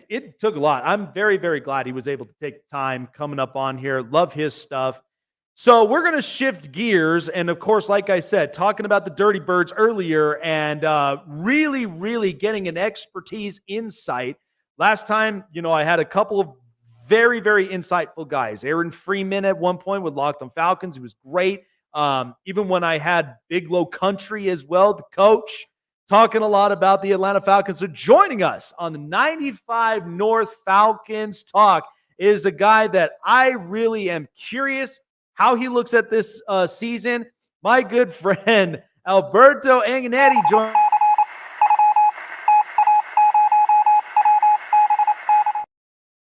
it took a lot. I'm very, very glad he was able to take time coming up on here. Love his stuff. So we're going to shift gears. And of course, like I said, talking about the Dirty Birds earlier and really, really getting an expertise insight. Last time, I had a couple of very, very insightful guys. Aaron Freeman at one point with Locked on Falcons. He was great. Even when I had Big Low Country as well, the coach, talking a lot about the Atlanta Falcons. So joining us on the 95 North Falcons Talk is a guy that I really am curious how he looks at this season. My good friend, Alberto Antonetti, joined.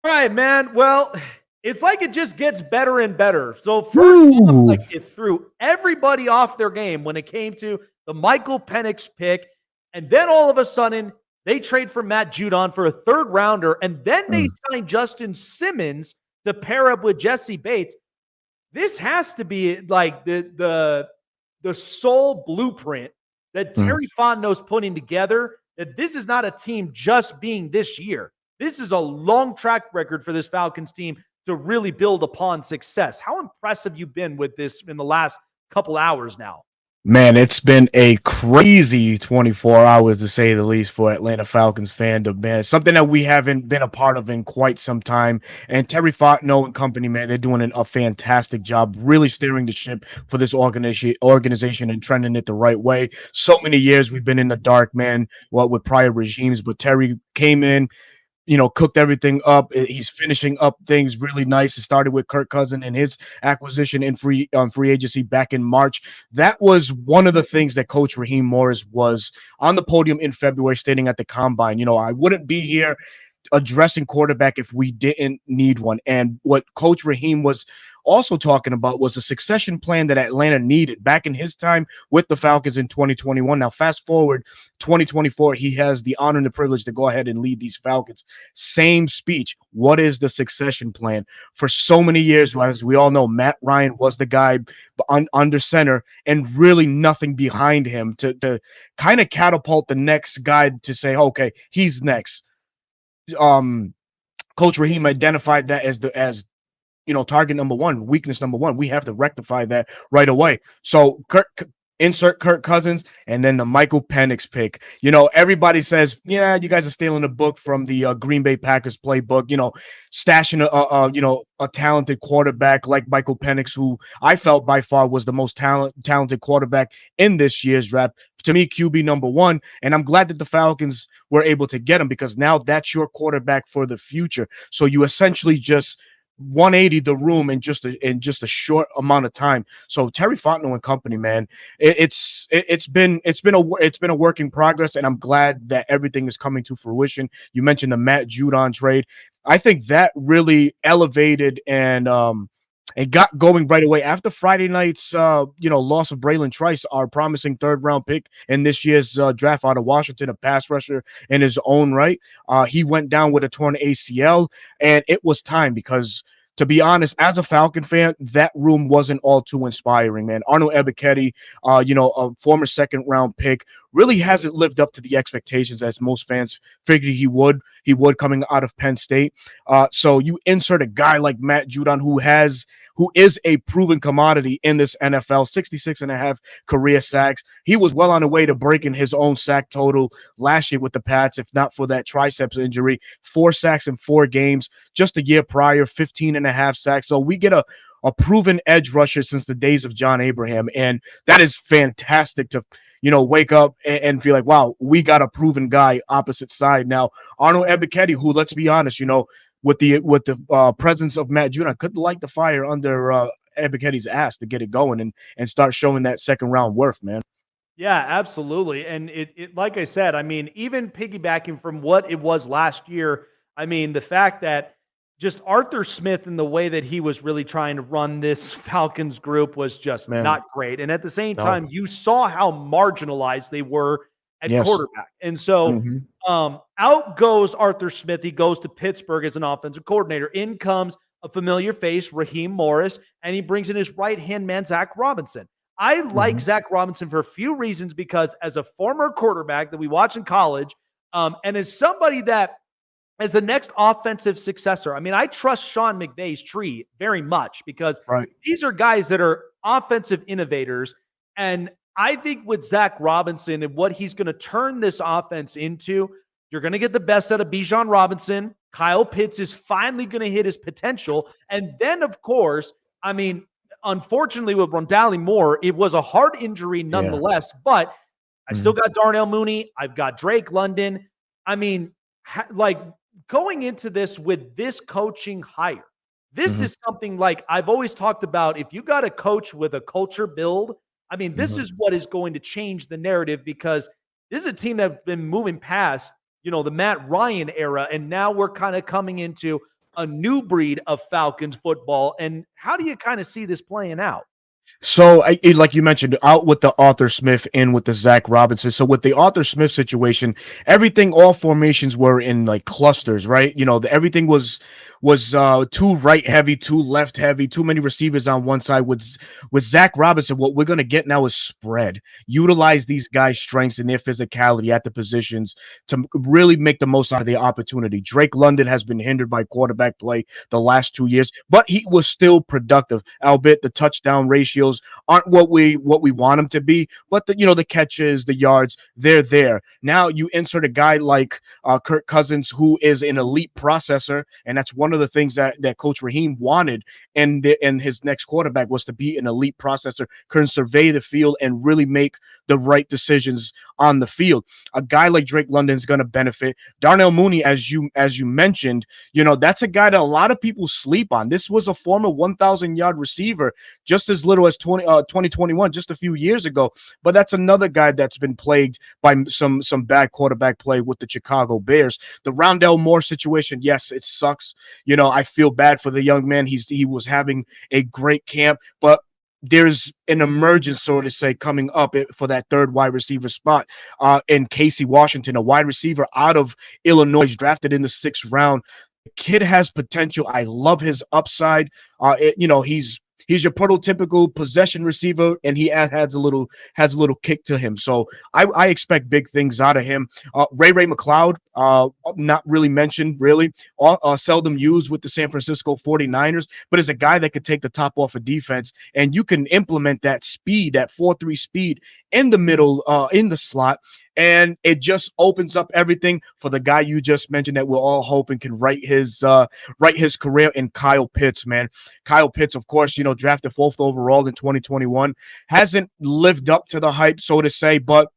All right, man. Well, it's like it just gets better and better. So first off, like it threw everybody off their game when it came to the Michael Penix pick. And then all of a sudden, they trade for Matt Judon for a third rounder. And then they sign Justin Simmons to pair up with Jesse Bates. This has to be like the sole blueprint that Terry Fontenot's putting together, that this is not a team just being this year. This is a long track record for this Falcons team to really build upon success. How impressive you've been with this in the last couple hours now? Man, it's been a crazy 24 hours, to say the least, for Atlanta Falcons fandom, man. Something that we haven't been a part of in quite some time. And Terry Fontenot and company, man, they're doing a fantastic job really steering the ship for this organization and trending it the right way. So many years we've been in the dark, man, with prior regimes, but Terry came in, cooked everything up. He's finishing up things really nice. It started with Kirk Cousins and his acquisition in free agency back in March. That was one of the things that Coach Raheem Morris was on the podium in February stating at the Combine. I wouldn't be here addressing quarterback if we didn't need one. And what Coach Raheem was also talking about was a succession plan that Atlanta needed back in his time with the Falcons in 2021. Now, fast forward 2024, he has the honor and the privilege to go ahead and lead these Falcons. Same speech. What is the succession plan? For so many years, as we all know, Matt Ryan was the guy under center and really nothing behind him to kind of catapult the next guy to say, okay, he's next. Coach Raheem identified that as target number one, weakness number one. We have to rectify that right away. So insert Kirk Cousins and then the Michael Penix pick. Everybody says, yeah, you guys are stealing a book from the Green Bay Packers playbook, stashing a talented quarterback like Michael Penix, who I felt by far was the most talented quarterback in this year's draft. To me, QB number one, and I'm glad that the Falcons were able to get him because now that's your quarterback for the future. So you essentially just 180 the room in just a short amount of time. So Terry Fontenot and company, man, it's been a work in progress, and I'm glad that everything is coming to fruition. You mentioned the Matt Judon trade. I think that really elevated and got going right away after Friday night's loss of Braylon Trice, our promising third-round pick in this year's draft out of Washington, a pass rusher in his own right. He went down with a torn ACL, and it was time because, to be honest, as a Falcon fan, that room wasn't all too inspiring, man. Arnold Ebiketie, a former second-round pick, really hasn't lived up to the expectations as most fans figured he would coming out of Penn State. So you insert a guy like Matt Judon, who is a proven commodity in this NFL, 66.5 career sacks. He was well on the way to breaking his own sack total last year with the Pats, if not for that triceps injury. 4 sacks in 4 games. Just a year prior, 15.5 sacks. So we get a proven edge rusher since the days of John Abraham, and that is fantastic to wake up and feel like, wow, we got a proven guy opposite side. Now, Arnold Ebiketie, who, let's be honest, with the presence of Matt Judon, could light the fire under Ebiketie's ass to get it going and start showing that second round worth, man. Yeah, absolutely. And it like I said, I mean, even piggybacking from what it was last year, I mean, the fact that just Arthur Smith and the way that he was really trying to run this Falcons group was just not great. And at the same time, you saw how marginalized they were at quarterback. And so out goes Arthur Smith. He goes to Pittsburgh as an offensive coordinator. In comes a familiar face, Raheem Morris, and he brings in his right-hand man, Zach Robinson. I like Zach Robinson for a few reasons because as a former quarterback that we watch in college, and as somebody that as the next offensive successor. I mean, I trust Sean McVay's tree very much because these are guys that are offensive innovators. And I think with Zach Robinson and what he's going to turn this offense into, you're going to get the best out of Bijan Robinson. Kyle Pitts is finally going to hit his potential. And then, of course, I mean, unfortunately with Rondale Moore, it was a hard injury nonetheless, but I still got Darnell Mooney. I've got Drake London. I mean, going into this with this coaching hire, this is something like I've always talked about. If you got a coach with a culture build, I mean, this is what is going to change the narrative, because this is a team that's been moving past, the Matt Ryan era, and now we're kind of coming into a new breed of Falcons football. And how do you kind of see this playing out? So, like you mentioned, out with the Arthur Smith, in with the Zach Robinson. So, with the Arthur Smith situation, all formations were in like clusters, right? Everything was too right heavy, too left heavy, too many receivers on one side. With Zach Robinson, what we're gonna get now is spread. Utilize these guys' strengths and their physicality at the positions to really make the most out of the opportunity. Drake London has been hindered by quarterback play the last 2 years, but he was still productive. Albeit the touchdown ratios aren't what we want them to be, but the catches, the yards, they're there. Now you insert a guy like Kirk Cousins, who is an elite processor, and that's one of the things that Coach Raheem wanted and his next quarterback was to be an elite processor, can survey the field and really make the right decisions on the field. A guy like Drake London is going to benefit. Darnell Mooney, as you mentioned, that's a guy that a lot of people sleep on. This was a former 1,000-yard receiver just as little as 2021, just a few years ago. But that's another guy that's been plagued by some bad quarterback play with the Chicago Bears. The Rondale Moore situation, yes, it sucks. I feel bad for the young man. He was having a great camp, but there's an emergence, so to say, coming up for that third wide receiver spot in Casey Washington, a wide receiver out of Illinois, drafted in the 6th round. The kid has potential. I love his upside. He's your prototypical possession receiver, and he has a little kick to him. So I expect big things out of him. Ray McLeod, not really mentioned, really, seldom used with the San Francisco 49ers, but is a guy that could take the top off of defense, and you can implement that speed, that 4-3 speed in the middle, in the slot, and it just opens up everything for the guy you just mentioned that we're all hoping can write his career in Kyle Pitts, man. Kyle Pitts, of course, drafted 4th overall in 2021, hasn't lived up to the hype, so to say, but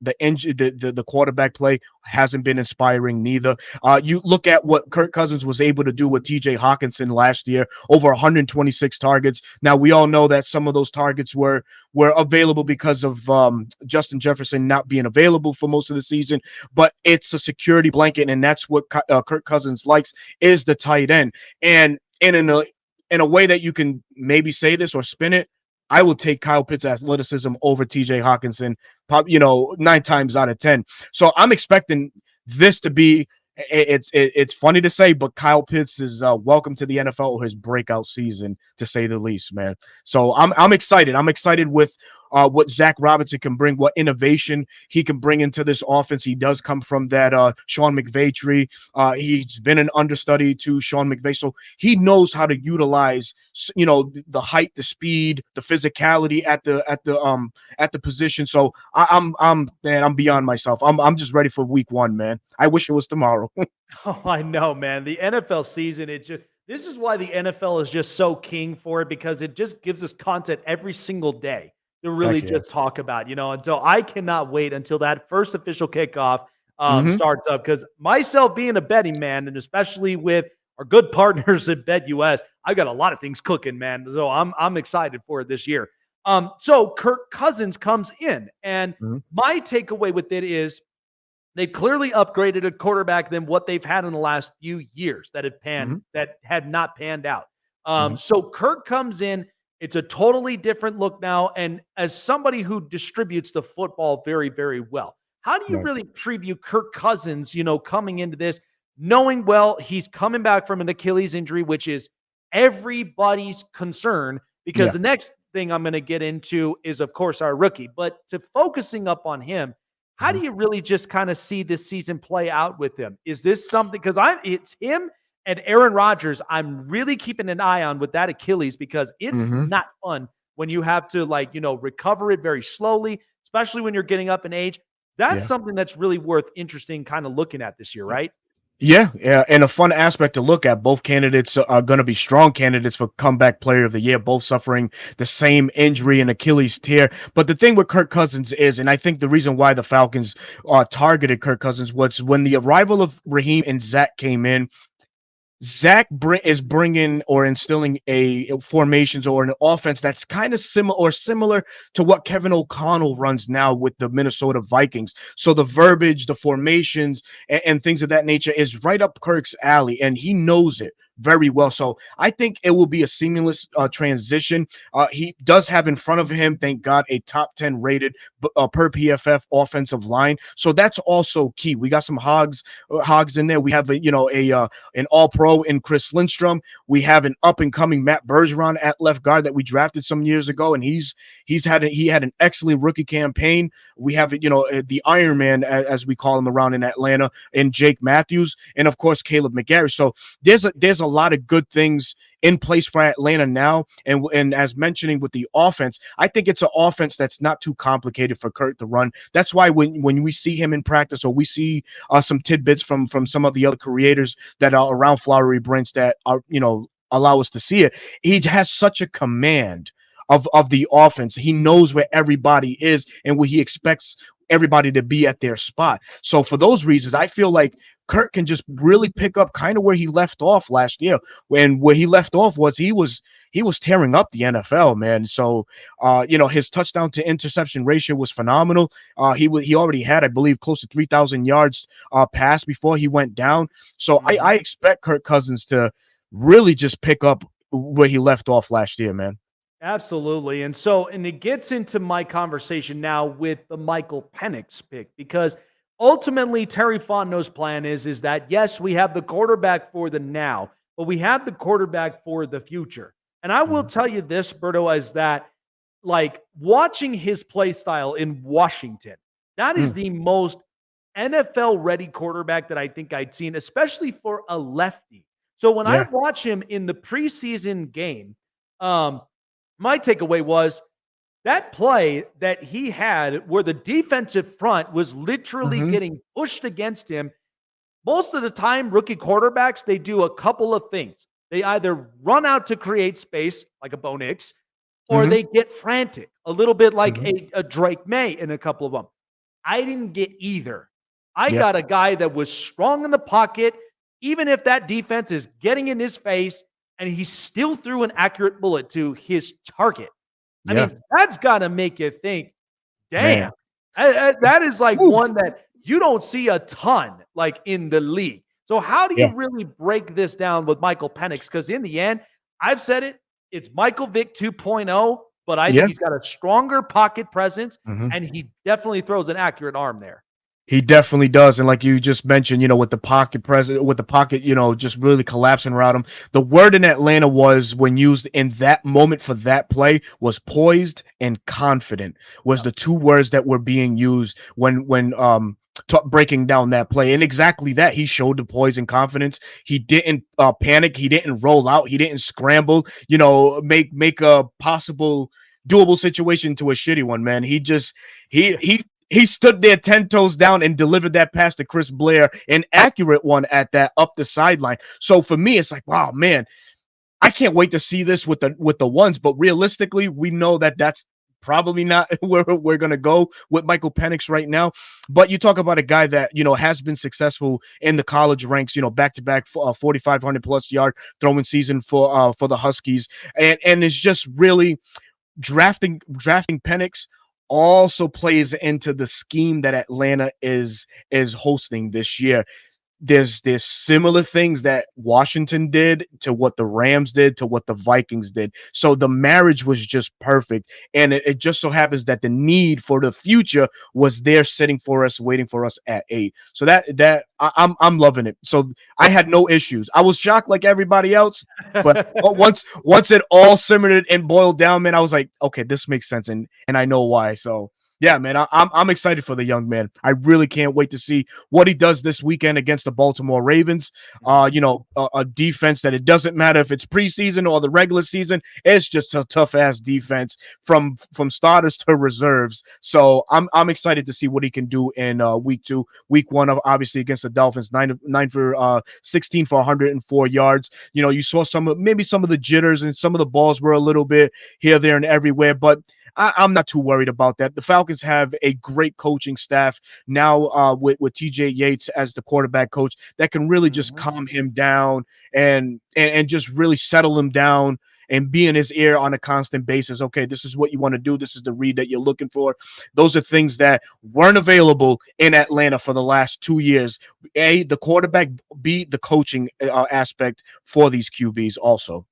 the quarterback play hasn't been inspiring neither. You look at what Kirk Cousins was able to do with TJ Hawkinson last year, over 126 targets. Now, we all know that some of those targets were available because of Justin Jefferson not being available for most of the season, but it's a security blanket, and that's what Kirk Cousins likes, is the tight end. And in a way that you can maybe say this or spin it, I will take Kyle Pitts' athleticism over TJ Hawkinson, 9 times out of 10. So I'm expecting this to be, it's funny to say, but Kyle Pitts is welcome to the NFL, or his breakout season, to say the least, man. So I'm excited. I'm excited with what Zach Robinson can bring, what innovation he can bring into this offense. He does come from that Sean McVay tree. He's been an understudy to Sean McVay, so he knows how to utilize, the height, the speed, the physicality at the position. So I'm beyond myself. I'm just ready for week 1, man. I wish it was tomorrow. Oh, I know, man. The NFL season, this is why the NFL is just so king for it, because it just gives us content every single day to really just talk about, and so I cannot wait until that first official kickoff starts up, because myself being a betting man, and especially with our good partners at BetUS, I've got a lot of things cooking, man. So I'm excited for it this year. So Kirk Cousins comes in, and my takeaway with it is they clearly upgraded a quarterback than what they've had in the last few years that had not panned out. So Kirk comes in. It's a totally different look now. And as somebody who distributes the football very, very well, how do you really preview Kirk Cousins, coming into this, knowing, well, he's coming back from an Achilles injury, which is everybody's concern, because the next thing I'm going to get into is, of course, our rookie. But to focusing up on him, How do you really just kind of see this season play out with him? Is this something, because it's him and Aaron Rodgers I'm really keeping an eye on with that Achilles, because it's Mm-hmm. not fun when you have to, like, recover it very slowly, especially when you're getting up in age. That's Yeah. something that's really worth interesting kind of looking at this year, right? Yeah, yeah, and a fun aspect to look at. Both candidates are going to be strong candidates for comeback player of the year, both suffering the same injury and Achilles tear. But the thing with Kirk Cousins is, and I think the reason why the Falcons targeted Kirk Cousins was when the arrival of Raheem and Zach came in. Is bringing or instilling a formations or an offense that's kind of similar to what Kevin O'Connell runs now with the Minnesota Vikings. So the verbiage, the formations, and things of that nature is right up Kirk's alley, and he knows it very well. So I think it will be a seamless transition. He does have in front of him, thank God, a top 10 rated per PFF offensive line. So that's also key. We got some hogs in there. We have an all-pro in Chris Lindstrom. We have an up-and-coming Matt Bergeron at left guard that we drafted some years ago, and he had an excellent rookie campaign. We have the Iron Man, as we call him around in Atlanta, and Jake Matthews, and of course Caleb McGarry. So there's a lot of good things in place for Atlanta now, and as mentioning with the offense, I think it's an offense that's not too complicated for Kurt to run. That's why when we see him in practice, or we see some tidbits from some of the other creators that are around Flowery Branch that are allow us to see it, he has such a command of the offense. He knows where everybody is and where he expects everybody to be at their spot. So for those reasons, I feel like Kurt can just really pick up kind of where he left off last year. Where he left off was he was tearing up the NFL, man. So his touchdown to interception ratio was phenomenal. He already had, I believe, close to 3,000 yards passed before he went down. So I expect Kirk Cousins to really just pick up where he left off last year, man. Absolutely. And it gets into my conversation now with the Michael Penix pick, because ultimately Terry Fontenot's plan is that, yes, we have the quarterback for the now, but we have the quarterback for the future. And I will tell you this, Berto, is that, like, watching his play style in Washington, that is the most NFL ready quarterback that I think I'd seen, especially for a lefty. So when I watch him in the preseason game, my takeaway was that play that he had where the defensive front was literally getting pushed against him. Most of the time, rookie quarterbacks, they do a couple of things. They either run out to create space, like a Bo Nix, or they get frantic, a little bit like a Drake May in a couple of them. I didn't get either. I got a guy that was strong in the pocket, even if that defense is getting in his face, and he still threw an accurate bullet to his target. I mean, that's got to make you think, damn, that is like one that you don't see a ton, like, in the league. So how do you really break this down with Michael Penix? Because in the end, I've said it, it's Michael Vick 2.0, but I think he's got a stronger pocket presence, and he definitely throws an accurate arm there. He definitely does. And like you just mentioned, with the pocket just really collapsing around him. The word in Atlanta was, when used in that moment for that play, was poised and confident, was the two words that were being used when breaking down that play. And exactly that, he showed the poise and confidence. He didn't panic. He didn't roll out. He didn't scramble, make a possible doable situation to a shitty one, man. He stood there 10 toes down and delivered that pass to Chris Blair, an accurate one at that, up the sideline. So for me, it's like, wow, man, I can't wait to see this with the ones. But realistically, we know that that's probably not where we're going to go with Michael Penix right now. But you talk about a guy that, has been successful in the college ranks, back-to-back 4,500 plus yard throwing season for the Huskies. And it's just really drafting Penix also plays into the scheme that Atlanta is hosting this year. There's similar things that Washington did to what the Rams did to what the Vikings did. So the marriage was just perfect. And it just so happens that the need for the future was there sitting for us, waiting for us at 8. So I'm loving it. So I had no issues. I was shocked like everybody else, but once it all simmered and boiled down, man, I was like, okay, this makes sense. And I know why. So Yeah, man, I'm excited for the young man. I really can't wait to see what he does this weekend against the Baltimore Ravens. A defense that it doesn't matter if it's preseason or the regular season. It's just a tough ass defense from starters to reserves. So I'm excited to see what he can do in week 2. Week 1, obviously against the Dolphins, 9 for 16 for 104 yards. You saw some of the jitters, and some of the balls were a little bit here, there, and everywhere, but I'm not too worried about that. The Falcons have a great coaching staff now with TJ Yates as the quarterback coach that can really just calm him down and just really settle him down and be in his ear on a constant basis. Okay, this is what you want to do. This is the read that you're looking for. Those are things that weren't available in Atlanta for the last 2 years. A, the quarterback, B, the coaching aspect for these QBs also.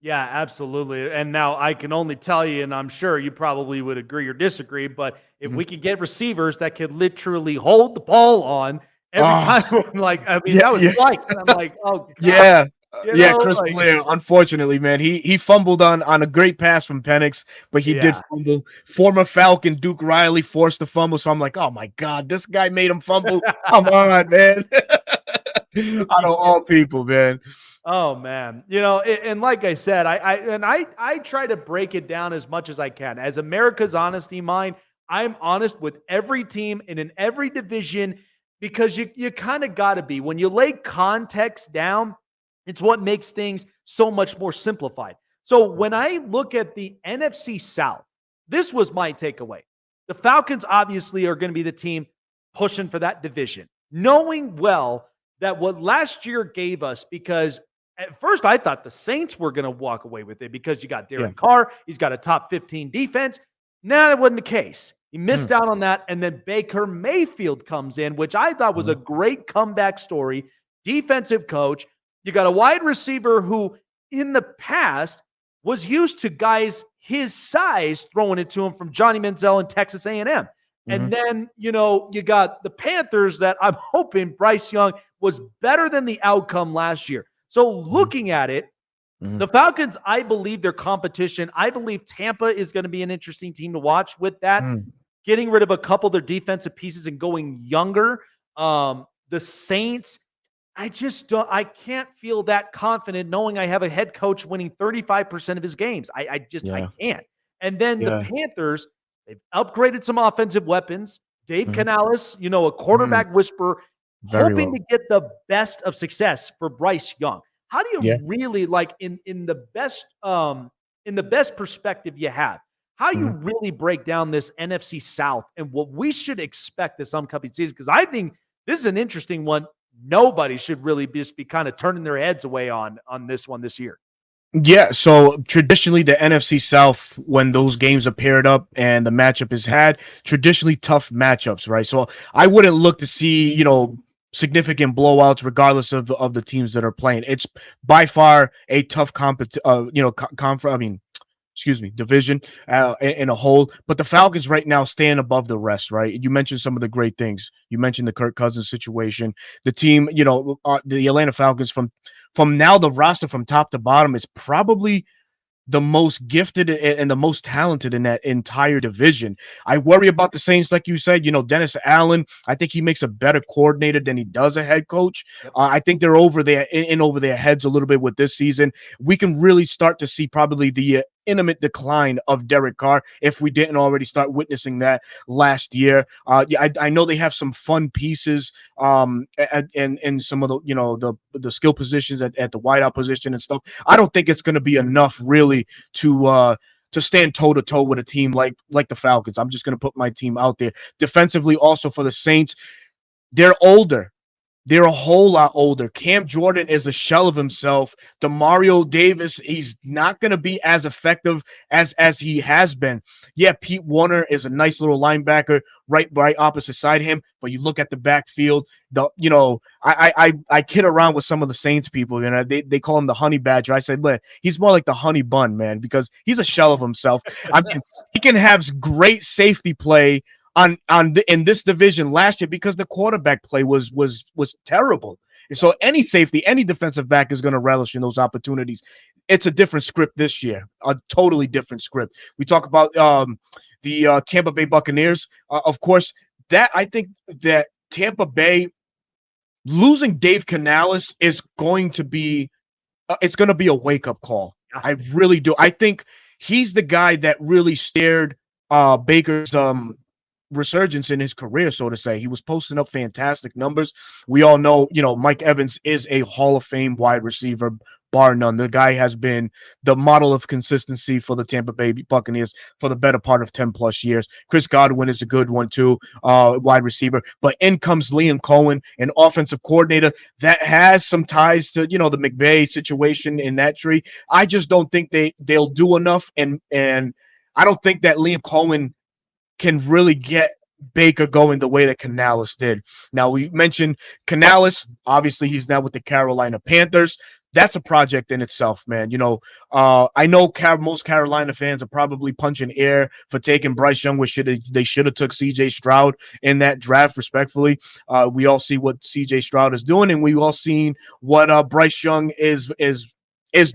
Yeah, absolutely. And now I can only tell you, and I'm sure you probably would agree or disagree, but if we could get receivers that could literally hold the ball on every time, that was like, and I'm like, oh, God. Yeah. Chris Blair, unfortunately, man, he fumbled on a great pass from Penix, but he did fumble. Former Falcon Duke Riley forced the fumble, so I'm like, oh my God, this guy made him fumble. Come on, man. Out of all people, man. Oh man, and like I said, I try to break it down as much as I can. As America's honesty mind, I'm honest with every team and in every division, because you kind of got to be. When you lay context down, it's what makes things so much more simplified. So when I look at the NFC South, this was my takeaway. The Falcons obviously are going to be the team pushing for that division, knowing well that what last year gave us, because at first I thought the Saints were going to walk away with it because you got Derek Carr. He's got a top 15 defense. Nah, that wasn't the case. He missed out on that. And then Baker Mayfield comes in, which I thought was a great comeback story. Defensive coach. You got a wide receiver who in the past was used to guys his size throwing it to him, from Johnny Manziel in Texas A&M. And then, you got the Panthers that I'm hoping Bryce Young was better than the outcome last year. So looking at it, the Falcons, I believe their competition, I believe Tampa is going to be an interesting team to watch with that. Getting rid of a couple of their defensive pieces and going younger. The Saints, I can't feel that confident knowing I have a head coach winning 35% of his games. I can't. And then the Panthers, they've upgraded some offensive weapons. Dave Canales, a quarterback whisperer, hoping to get the best of success for Bryce Young. How do you really, in the best perspective you have, how do you really break down this NFC South and what we should expect this upcoming season? Because I think this is an interesting one. Nobody should really just be kind of turning their heads away on this one this year. Yeah, so traditionally the NFC South, when those games are paired up and the matchup is had, traditionally tough matchups, right? So I wouldn't look to see, significant blowouts regardless of the teams that are playing. It's by far a tough division in a whole. But the Falcons right now stand above the rest, right? You mentioned some of the great things. You mentioned the Kirk Cousins situation. The team, the Atlanta Falcons, from now, the roster from top to bottom is probably the most gifted and the most talented in that entire division. I worry about the Saints, like you said. Dennis Allen, I think he makes a better coordinator than he does a head coach. I think they're over their heads a little bit with this season. We can really start to see probably the intimate decline of Derek Carr if we didn't already start witnessing that last year. I know they have some fun pieces and some of the skill positions at the wideout position and stuff. I don't think it's going to be enough really to stand toe-to-toe with a team like the Falcons. I'm just going to put my team out there. Defensively, also for the Saints, they're older. They're a whole lot older. Cam Jordan is a shell of himself. Demario Davis, he's not going to be as effective as he has been. Yeah, Pete Warner is a nice little linebacker right opposite side of him, but you look at the backfield, I kid around with some of the Saints people, they call him the honey badger. I said, look, he's more like the honey bun, man, because he's a shell of himself. I mean, he can have great safety play in this division last year because the quarterback play was terrible. So any safety, any defensive back is going to relish in those opportunities. It's a different script this year, a totally different script. We talk about the Tampa Bay Buccaneers. Of course, that I think that Tampa Bay losing Dave Canales is going to be it's going to be a wake-up call. Yeah. I really do. I think he's the guy that really steered Baker's resurgence in his career, so to say. He was posting up fantastic numbers. We all know, Mike Evans is a Hall of Fame wide receiver, bar none. The guy has been the model of consistency for the Tampa Bay Buccaneers for the better part of 10 plus years. Chris Godwin is a good one too, wide receiver. But in comes Liam Cohen, an offensive coordinator that has some ties to, the McVay situation in that tree. I just don't think they'll do enough, and I don't think that Liam Cohen can really get Baker going the way that Canales did. Now, we mentioned Canales. Obviously, he's now with the Carolina Panthers. That's a project in itself, man. I know most Carolina fans are probably punching air for taking Bryce Young. They should have took C.J. Stroud in that draft, respectfully. We all see what C.J. Stroud is doing, and we've all seen what Bryce Young is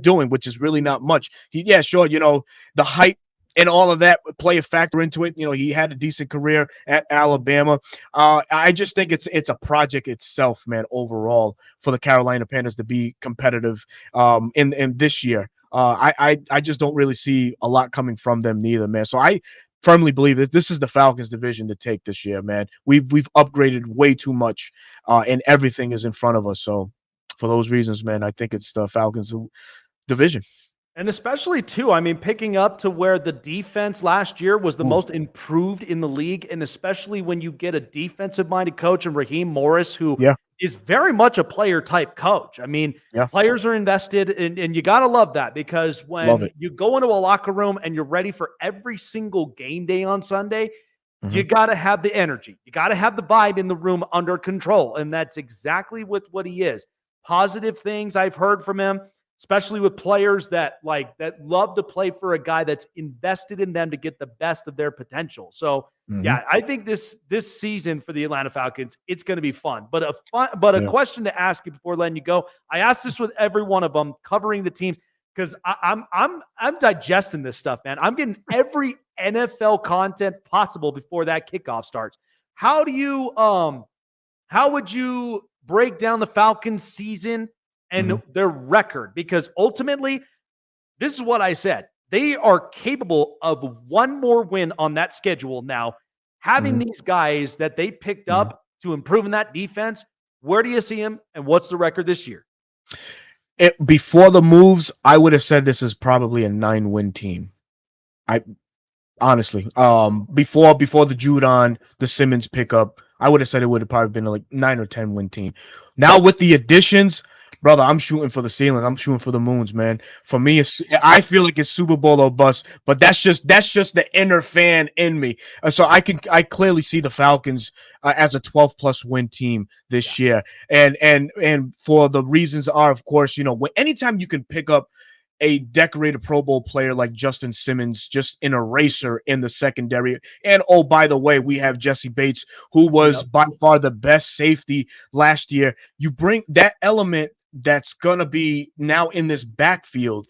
doing, which is really not much. The hype and all of that play a factor into it. He had a decent career at Alabama. I just think it's a project itself, man, overall for the Carolina Panthers to be competitive in this year. I just don't really see a lot coming from them neither, man. So I firmly believe that this is the Falcons division to take this year, man. We've upgraded way too much, and everything is in front of us. So for those reasons, man, I think it's the Falcons division. And especially, too, picking up to where the defense last year was the most improved in the league, and especially when you get a defensive-minded coach in Raheem Morris, who is very much a player-type coach. Players are invested, and you got to love that, because when you go into a locker room and you're ready for every single game day on Sunday, you got to have the energy. You got to have the vibe in the room under control, and that's exactly what he is. Positive things I've heard from him, especially with players that love to play for a guy that's invested in them to get the best of their potential. So, yeah, I think this season for the Atlanta Falcons, it's going to be fun. But a question to ask you before letting you go. I asked this with every one of them covering the teams, because I'm digesting this stuff, man. I'm getting every NFL content possible before that kickoff starts. How would you break down the Falcons season and their record? Because ultimately, this is what I said. They are capable of one more win on that schedule now. Having these guys that they picked up to improve in that defense, where do you see them, and what's the record this year? Before the moves, I would have said this is probably a 9-win team. Honestly, before the Judon, the Simmons pickup, I would have said it would have probably been a 9 or 10 win team. Now with the additions, brother, I'm shooting for the ceiling. I'm shooting for the moons, man. For me, I feel like it's Super Bowl or bust, but that's just the inner fan in me. So I clearly see the Falcons as a 12+ win team this year, and for the reasons are, of course, anytime you can pick up a decorated Pro Bowl player like Justin Simmons, just an eraser in the secondary. And, oh, by the way, we have Jesse Bates, who was by far the best safety last year. You bring that element that's going to be now in this backfield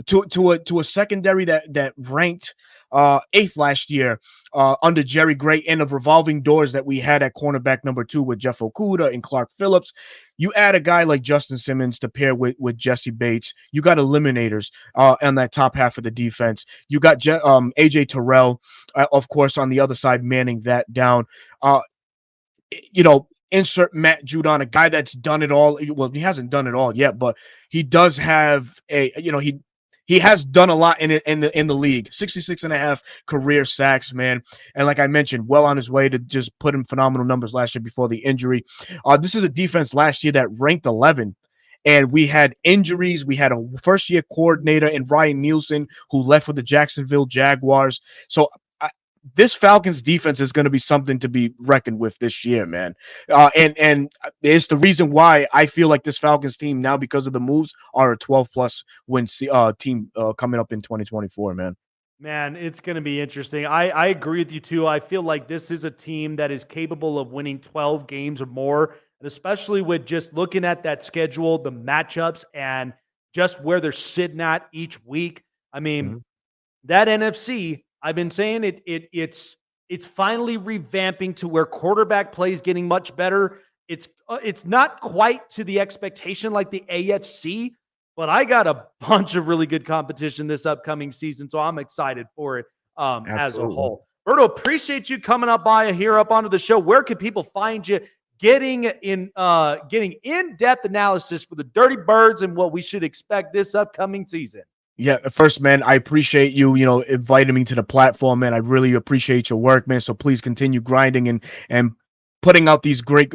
to a secondary that ranked 8th last year under Jerry Gray, and of revolving doors that we had at cornerback number 2 with Jeff Okudah and Clark Phillips. You add a guy like Justin Simmons to pair with Jesse Bates. You got eliminators on that top half of the defense. You got AJ Terrell, of course, on the other side, manning that down. Insert Matt Judon, a guy that's done it all. Well, he hasn't done it all yet, but he does have he has done a lot in the league. 66.5 career sacks, man. And like I mentioned, well on his way to just put in phenomenal numbers last year before the injury. This is a defense last year that ranked 11. And we had injuries. We had a first-year coordinator in Ryan Nielsen, who left with the Jacksonville Jaguars. So this Falcons defense is going to be something to be reckoned with this year, man. And it's the reason why I feel like this Falcons team now, because of the moves, are a 12+ win team coming up in 2024, man. Man, it's going to be interesting. I agree with you, too. I feel like this is a team that is capable of winning 12 games or more, and especially with just looking at that schedule, the matchups, and just where they're sitting at each week. I mean, Mhm. that NFC, I've been saying it's finally revamping to where quarterback play is getting much better. It's not quite to the expectation like the AFC, but I got a bunch of really good competition this upcoming season, so I'm excited for it as a Absolutely. whole. Berto, appreciate you coming up by here up onto the show. Where can people find you? Getting in-depth analysis for the Dirty Birds and what we should expect this upcoming season. Yeah, first, man, I appreciate you, inviting me to the platform, man. I really appreciate your work, man. So please continue grinding and putting out this great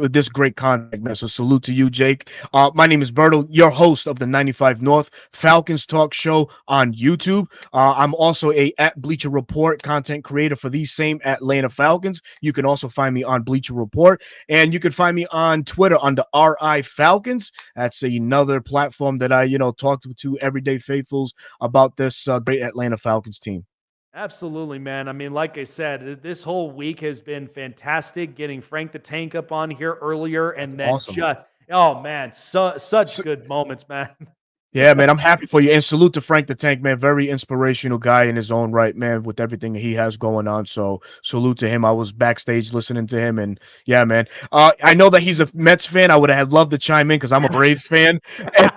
content, man. So salute to you, Jake. My name is Berto, your host of the 95 North Falcons Talk Show on YouTube. I'm also a at Bleacher Report content creator for these same Atlanta Falcons. You can also find me on Bleacher Report, and you can find me on Twitter under RI Falcons. That's another platform that I, talk to everyday faithfuls about this great Atlanta Falcons team. Absolutely, man. I mean, like I said, this whole week has been fantastic. Getting Frank the Tank up on here earlier, That's and then awesome. just oh man, such So, good moments, man. yeah, man, I'm happy for you. And salute to Frank the Tank, man. Very inspirational guy in his own right, man, with everything he has going on. So salute to him. I was backstage listening to him, and yeah, man. I know that he's a Mets fan. I would have loved to chime in because I'm a Braves fan. And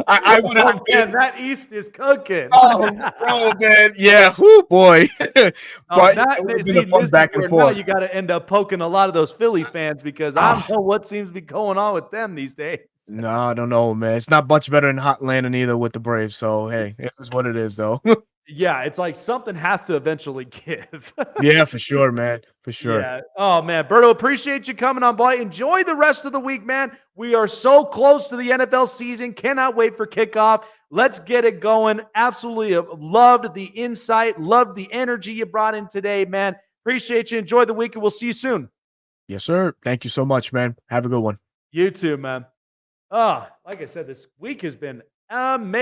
I would have Oh man, that East is cooking. oh, bro, man. Yeah, whoo, boy. Oh, But that it would have been see, a fun this is back and where now forth. you got to end up poking a lot of those Philly fans because I Oh, don't know what seems to be going on with them these days. no, I don't know, man. It's not much better in Hot Landing either with the Braves. So hey, it is what it is, though. Yeah, it's like something has to eventually give. Yeah, for sure, man. For sure. Yeah. Oh man, Berto, appreciate you coming on by. Enjoy the rest of the week, man. We are so close to the NFL season. Cannot wait for kickoff. Let's get it going. Absolutely loved the insight, loved the energy you brought in today, man. Appreciate you. Enjoy the week, and we'll see you soon. Yes, sir. Thank you so much, man. Have a good one. You too, man. Like I said, this week has been amazing.